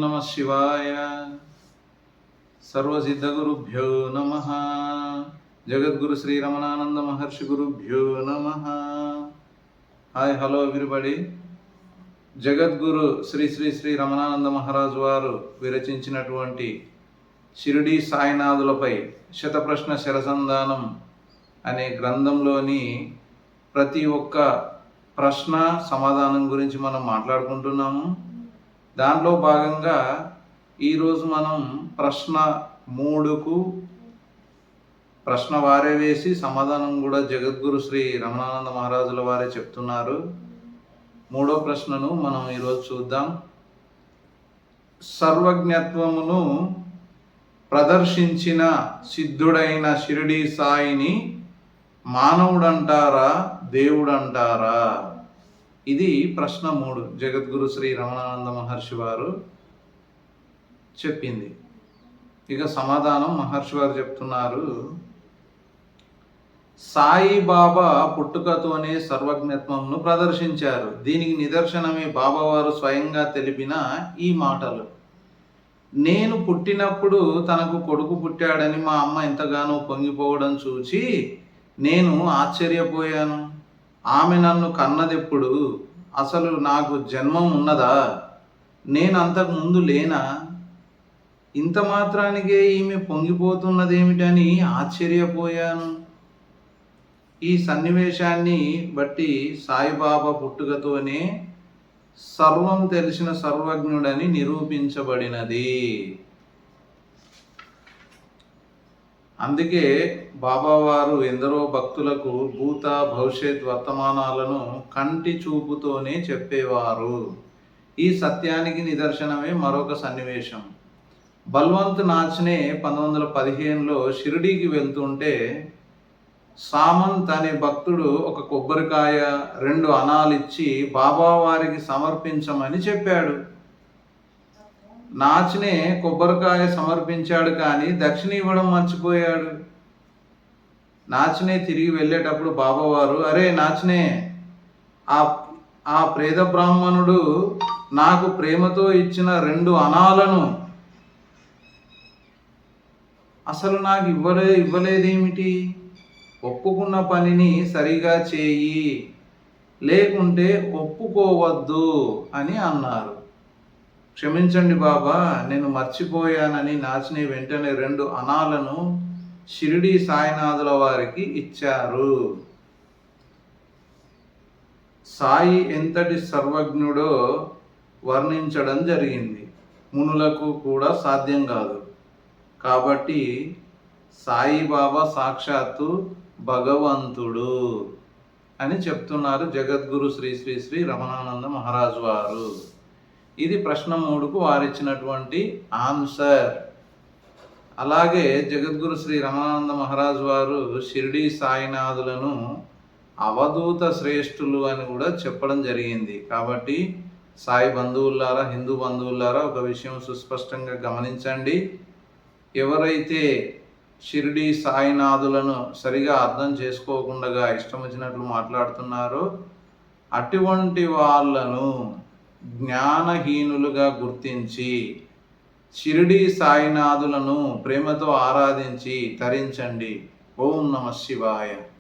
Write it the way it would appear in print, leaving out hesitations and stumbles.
నమ శివాయ. సర్వసిద్ధగురుభ్యో నమ. జగద్గురు శ్రీ రమణానంద మహర్షి గురుభ్యో నమ. Hi, hello everybody. Jagadguru Shri Shri Shri Ramanananda Maharaj వారు విరచించినటువంటి షిరిడీ సాయినాథులపై శతప్రశ్న శరసంధానం అనే గ్రంథంలోని ప్రతి ఒక్క ప్రశ్న సమాధానం గురించి మనం మాట్లాడుకుంటున్నాము. దాంట్లో భాగంగా ఈరోజు మనం ప్రశ్న 3కు ప్రశ్న వారే వేసి సమాధానం కూడా జగద్గురు శ్రీ రమణానంద మహారాజుల వారే చెప్తున్నారు. 3వ ప్రశ్నను మనం ఈరోజు చూద్దాం. సర్వజ్ఞత్వమును ప్రదర్శించిన సిద్ధుడైన షిరిడీ సాయిని మానవుడంటారా, దేవుడంటారా? ఇది ప్రశ్న 3 జగద్గురు శ్రీ రమణానంద మహర్షి వారు చెప్పింది. ఇక సమాధానం మహర్షి వారు చెప్తున్నారు. సాయిబాబా పుట్టుకతోనే సర్వజ్ఞత్వమును ప్రదర్శించారు. దీనికి నిదర్శనమే బాబావారు స్వయంగా తెలిపిన ఈ మాటలు. నేను పుట్టినప్పుడు తనకు కొడుకు పుట్టాడని మా అమ్మ ఎంతగానో పొంగిపోవడం చూచి నేను ఆశ్చర్యపోయాను. ఆమె నన్ను కన్నదెప్పుడు? అసలు నాకు జన్మం ఉన్నదా? నేను అంతకు ముందు లేనా? ఇంత మాత్రానికే ఈమె పొంగిపోతున్నదేమిటని ఆశ్చర్యపోయాను. ఈ సన్నివేశాన్ని బట్టి సాయిబాబా పుట్టుకతోనే సర్వం తెలిసిన సర్వజ్ఞుడని నిరూపించబడినది. అందుకే బాబావారు ఎందరో భక్తులకు భూత భవిష్యత్ వర్తమానాలను కంటి చూపుతోనే చెప్పేవారు. ఈ సత్యానికి నిదర్శనమే మరొక సన్నివేశం. బల్వంత్ నాచ్నే 1915లో షిరిడీకి వెళ్తుంటే సామంత్ అనే భక్తుడు ఒక కొబ్బరికాయ 2 అనాలిచ్చి బాబావారికి సమర్పించమని చెప్పాడు. నాచ్నే కొబ్బరికాయ సమర్పించాడు, కానీ దక్షిణ ఇవ్వడం మర్చిపోయాడు. నాచ్నే తిరిగి వెళ్ళేటప్పుడు బాబావారు, అరే నాచ్నే, ఆ ప్రేద బ్రాహ్మణుడు నాకు ప్రేమతో ఇచ్చిన 2 అనాలను అసలు నాకు ఇవ్వలేదేమిటి? ఒప్పుకున్న పనిని సరిగా చేయి, లేకుంటే ఒప్పుకోవద్దు అని అన్నారు. క్షమించండి బాబా, నేను మర్చిపోయానని నాచ్నే వెంటనే 2 అనాలను షిరిడీ సాయినాథుల వారికి ఇచ్చారు. సాయి ఎంతటి సర్వజ్ఞుడో వర్ణించడం జరిగింది. మునులకు కూడా సాధ్యం కాదు. కాబట్టి సాయిబాబా సాక్షాత్తు భగవంతుడు అని చెప్తున్నారు జగద్గురు శ్రీ శ్రీ శ్రీ రమణానంద మహారాజు వారు. ఇది ప్రశ్న 3కు వారిచ్చినటువంటి ఆన్సర్. అలాగే జగద్గురు శ్రీ రమణానంద మహారాజు వారు షిరిడీ సాయినాథులను అవధూత శ్రేష్ఠులు అని కూడా చెప్పడం జరిగింది. కాబట్టి సాయి బంధువులారా, హిందూ బంధువులారా, ఒక విషయం సుస్పష్టంగా గమనించండి. ఎవరైతే షిరిడీ సాయినాథులను సరిగా అర్థం చేసుకోకుండా ఇష్టం వచ్చినట్లు మాట్లాడుతున్నారో అటువంటి వాళ్ళను జ్ఞానహీనులుగా గుర్తించి షిరిడీ సాయినాథులను ప్రేమతో ఆరాధించి తరించండి. ఓం నమ శివాయ.